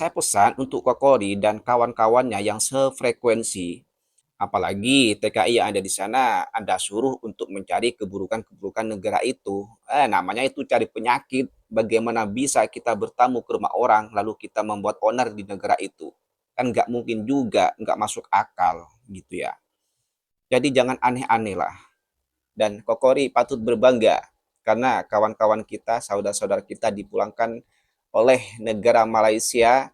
Saya pesan untuk Kokori dan kawan-kawannya yang sefrekuensi, apalagi TKI yang ada di sana, Anda suruh untuk mencari keburukan-keburukan negara itu. Namanya itu cari penyakit. Bagaimana bisa kita bertamu ke rumah orang, lalu kita membuat onar di negara itu? Kan nggak mungkin juga, nggak masuk akal gitu ya. Jadi jangan aneh-aneh lah. Dan Kokori patut berbangga karena kawan-kawan kita, saudara-saudara kita dipulangkan oleh negara Malaysia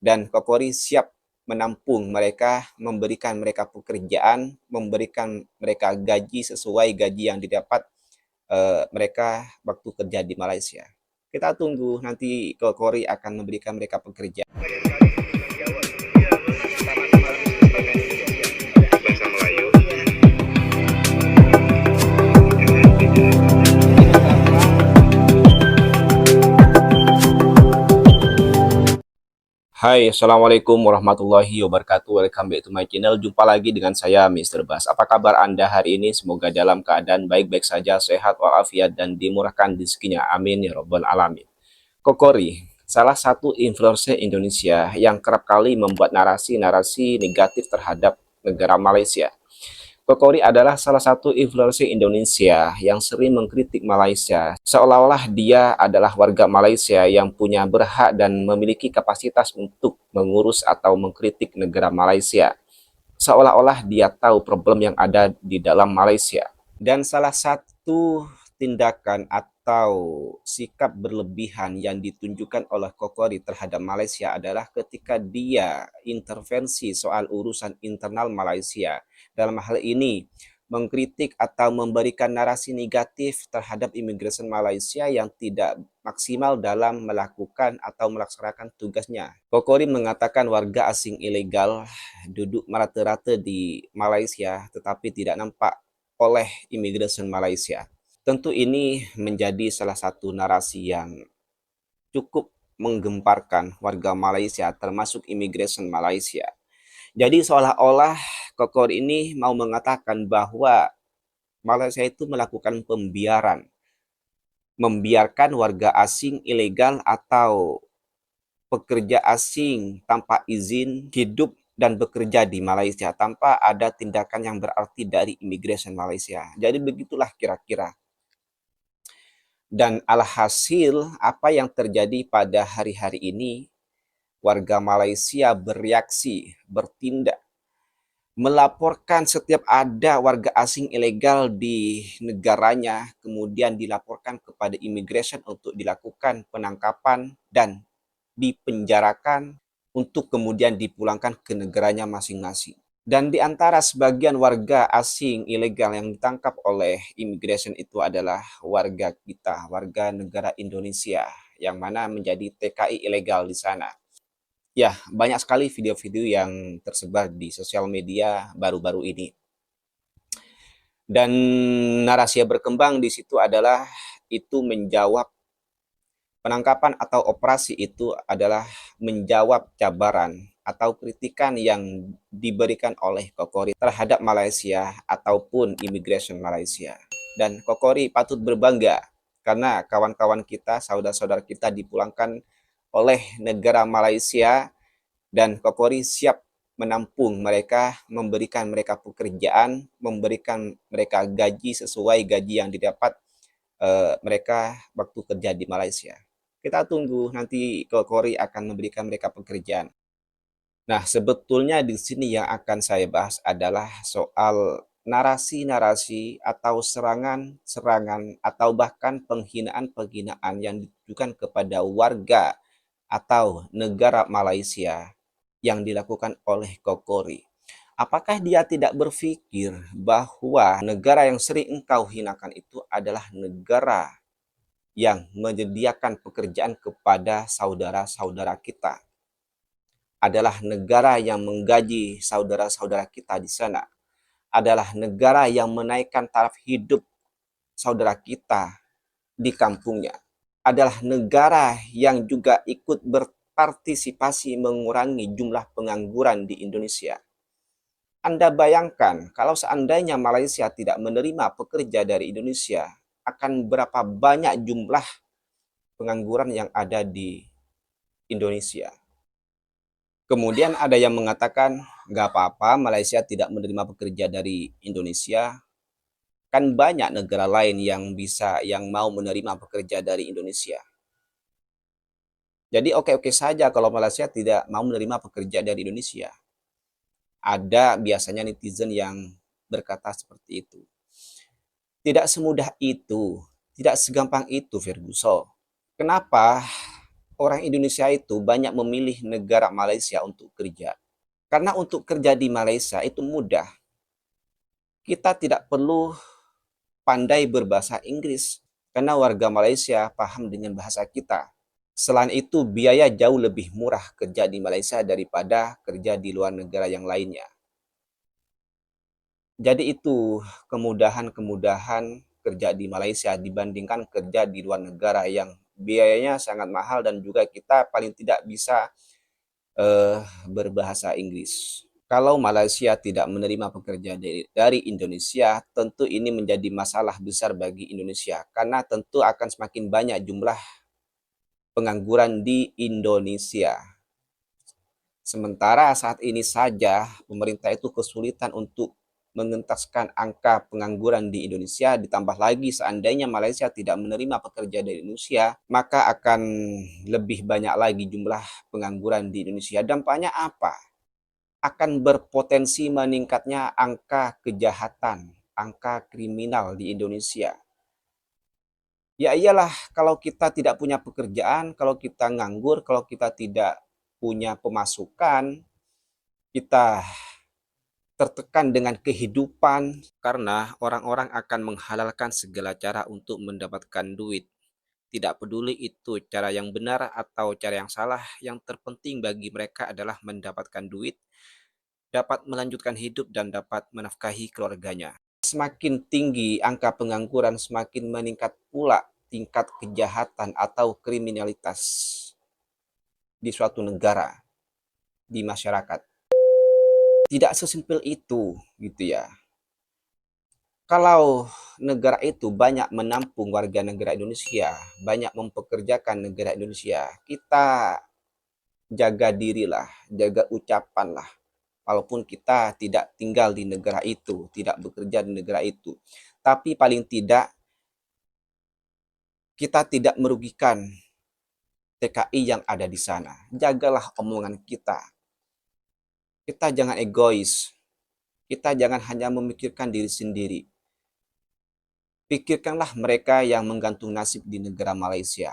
dan Kokori siap menampung mereka, memberikan mereka pekerjaan, memberikan mereka gaji sesuai gaji yang didapat mereka waktu kerja di Malaysia. Kita tunggu nanti Kokori akan memberikan mereka pekerjaan. Hai, Assalamualaikum warahmatullahi wabarakatuh. Welcome back to my channel. Jumpa lagi dengan saya, Mr. Bas. Apa kabar Anda hari ini? Semoga dalam keadaan baik-baik saja, sehat walafiat, dan dimurahkan rezekinya. Amin ya robbal alamin. Kokori, salah satu influencer Indonesia yang kerap kali membuat narasi-narasi negatif terhadap negara Malaysia. Kokori adalah salah satu influencer Indonesia yang sering mengkritik Malaysia, seolah-olah dia adalah warga Malaysia yang punya berhak dan memiliki kapasitas untuk mengurus atau mengkritik negara Malaysia. Seolah-olah dia tahu problem yang ada di dalam Malaysia. Dan salah satu tindakan atau sikap berlebihan yang ditunjukkan oleh Kokori terhadap Malaysia adalah ketika dia intervensi soal urusan internal Malaysia. Dalam hal ini, mengkritik atau memberikan narasi negatif terhadap imigrasi Malaysia yang tidak maksimal dalam melakukan atau melaksanakan tugasnya. Kokori mengatakan warga asing ilegal duduk merata-rata di Malaysia tetapi tidak nampak oleh imigrasi Malaysia. Tentu ini menjadi salah satu narasi yang cukup menggemparkan warga Malaysia termasuk imigrasi Malaysia. Jadi seolah-olah Kokor ini mau mengatakan bahwa Malaysia itu melakukan membiarkan warga asing ilegal atau pekerja asing tanpa izin hidup dan bekerja di Malaysia tanpa ada tindakan yang berarti dari imigrasi Malaysia. Jadi begitulah kira-kira. Dan alhasil apa yang terjadi pada hari-hari ini, warga Malaysia bereaksi, bertindak, melaporkan setiap ada warga asing ilegal di negaranya, kemudian dilaporkan kepada imigrasi untuk dilakukan penangkapan dan dipenjarakan untuk kemudian dipulangkan ke negaranya masing-masing. Dan di antara sebagian warga asing ilegal yang ditangkap oleh imigrasi itu adalah warga kita, warga negara Indonesia, yang mana menjadi TKI ilegal di sana. Ya, banyak sekali video-video yang tersebar di sosial media baru-baru ini. Dan narasi yang berkembang di situ adalah itu menjawab penangkapan atau operasi itu adalah menjawab cabaran atau kritikan yang diberikan oleh Kokori terhadap Malaysia ataupun imigrasi Malaysia. Dan Kokori patut berbangga karena kawan-kawan kita, saudara-saudara kita dipulangkan oleh negara Malaysia dan Kokori siap menampung mereka, memberikan mereka pekerjaan, memberikan mereka gaji sesuai gaji yang didapat mereka waktu kerja di Malaysia. Kita tunggu nanti Kokori akan memberikan mereka pekerjaan. Nah, sebetulnya di sini yang akan saya bahas adalah soal narasi-narasi atau serangan-serangan atau bahkan penghinaan-penghinaan yang ditujukan kepada warga atau negara Malaysia yang dilakukan oleh Kokori. Apakah dia tidak berpikir bahwa negara yang sering engkau hinakan itu adalah negara yang menyediakan pekerjaan kepada saudara-saudara kita, adalah negara yang menggaji saudara-saudara kita di sana, adalah negara yang menaikkan taraf hidup saudara kita di kampungnya, adalah negara yang juga ikut berpartisipasi mengurangi jumlah pengangguran di Indonesia. Anda bayangkan kalau seandainya Malaysia tidak menerima pekerja dari Indonesia, akan berapa banyak jumlah pengangguran yang ada di Indonesia. Kemudian ada yang mengatakan, nggak apa-apa Malaysia tidak menerima pekerja dari Indonesia. Kan banyak negara lain yang mau menerima pekerja dari Indonesia. Jadi oke-oke saja kalau Malaysia tidak mau menerima pekerja dari Indonesia. Ada biasanya netizen yang berkata seperti itu. Tidak semudah itu, tidak segampang itu, Ferguson. Kenapa orang Indonesia itu banyak memilih negara Malaysia untuk kerja? Karena untuk kerja di Malaysia itu mudah. Kita tidak perlu pandai berbahasa Inggris karena warga Malaysia paham dengan bahasa kita. Selain itu, biaya jauh lebih murah kerja di Malaysia daripada kerja di luar negara yang lainnya. Jadi itu kemudahan-kemudahan kerja di Malaysia dibandingkan kerja di luar negara yang biayanya sangat mahal dan juga kita paling tidak bisa berbahasa Inggris. Kalau Malaysia tidak menerima pekerja dari Indonesia, tentu ini menjadi masalah besar bagi Indonesia karena tentu akan semakin banyak jumlah pengangguran di Indonesia. Sementara saat ini saja pemerintah itu kesulitan untuk mengentaskan angka pengangguran di Indonesia, ditambah lagi seandainya Malaysia tidak menerima pekerja dari Indonesia, maka akan lebih banyak lagi jumlah pengangguran di Indonesia. Dampaknya apa? Akan berpotensi meningkatnya angka kejahatan, angka kriminal di Indonesia. Ya iyalah, kalau kita tidak punya pekerjaan, kalau kita nganggur, kalau kita tidak punya pemasukan, kita tertekan dengan kehidupan karena orang-orang akan menghalalkan segala cara untuk mendapatkan duit. Tidak peduli itu cara yang benar atau cara yang salah, yang terpenting bagi mereka adalah mendapatkan duit, dapat melanjutkan hidup dan dapat menafkahi keluarganya. Semakin tinggi angka pengangguran, semakin meningkat pula tingkat kejahatan atau kriminalitas di suatu negara, di masyarakat. Tidak sesimpel itu, gitu ya. Kalau negara itu banyak menampung warga negara Indonesia, banyak mempekerjakan negara Indonesia, kita jaga dirilah, jaga ucapan lah. Walaupun kita tidak tinggal di negara itu, tidak bekerja di negara itu. Tapi paling tidak kita tidak merugikan TKI yang ada di sana. Jagalah omongan kita. Kita jangan egois. Kita jangan hanya memikirkan diri sendiri. Pikirkanlah mereka yang menggantung nasib di negara Malaysia.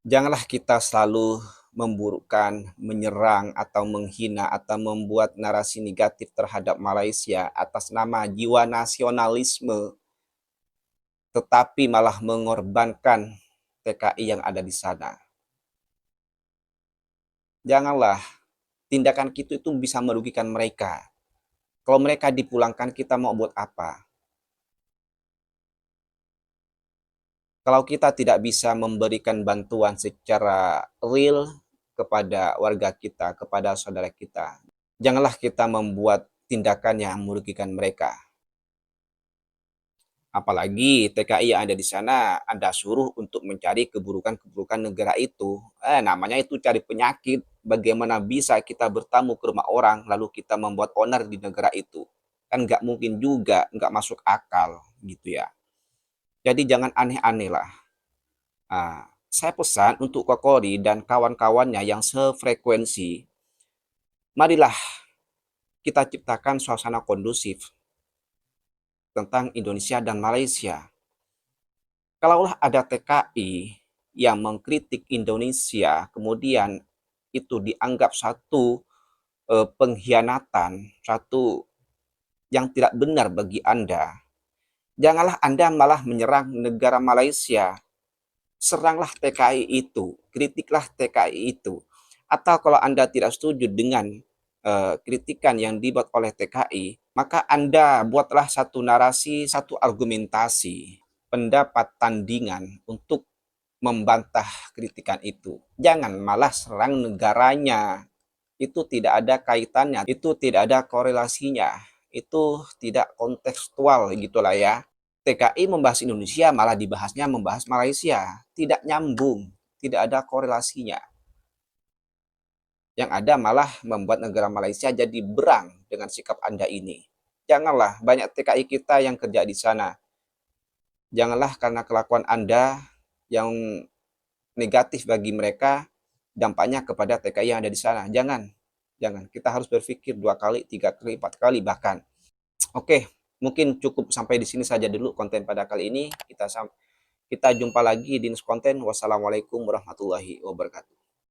Janganlah kita selalu memburukkan, menyerang, atau menghina, atau membuat narasi negatif terhadap Malaysia atas nama jiwa nasionalisme, tetapi malah mengorbankan TKI yang ada di sana. Janganlah tindakan kita itu bisa merugikan mereka. Kalau mereka dipulangkan, kita mau buat apa? Kalau kita tidak bisa memberikan bantuan secara real kepada warga kita, kepada saudara kita, janganlah kita membuat tindakan yang merugikan mereka. Apalagi TKI yang ada di sana, Anda suruh untuk mencari keburukan-keburukan negara itu. Namanya itu cari penyakit. Bagaimana bisa kita bertamu ke rumah orang, lalu kita membuat onar di negara itu? Kan nggak mungkin juga, nggak masuk akal gitu ya. Jadi jangan aneh-aneh lah. Saya pesan untuk Kokori dan kawan-kawannya yang sefrekuensi, marilah kita ciptakan suasana kondusif tentang Indonesia dan Malaysia. Kalaulah ada TKI yang mengkritik Indonesia, kemudian itu dianggap satu pengkhianatan, satu yang tidak benar bagi Anda, janganlah Anda malah menyerang negara Malaysia. Seranglah TKI itu, kritiklah TKI itu. Atau kalau Anda tidak setuju dengan kritikan yang dibuat oleh TKI, maka Anda buatlah satu narasi, satu argumentasi, pendapat tandingan untuk membantah kritikan itu. Jangan malah serang negaranya. Itu tidak ada kaitannya, itu tidak ada korelasinya, itu tidak kontekstual gitulah ya. TKI membahas Indonesia malah dibahasnya membahas Malaysia. Tidak nyambung, tidak ada korelasinya. Yang ada malah membuat negara Malaysia jadi berang dengan sikap Anda ini. Janganlah, banyak TKI kita yang kerja di sana. Janganlah karena kelakuan Anda yang negatif bagi mereka, dampaknya kepada TKI yang ada di sana. Jangan, jangan. Kita harus berpikir 2 kali, 3 kali, 4 kali bahkan. Oke, mungkin cukup sampai di sini saja dulu konten pada kali ini. Kita jumpa lagi di next konten. Wassalamualaikum warahmatullahi wabarakatuh.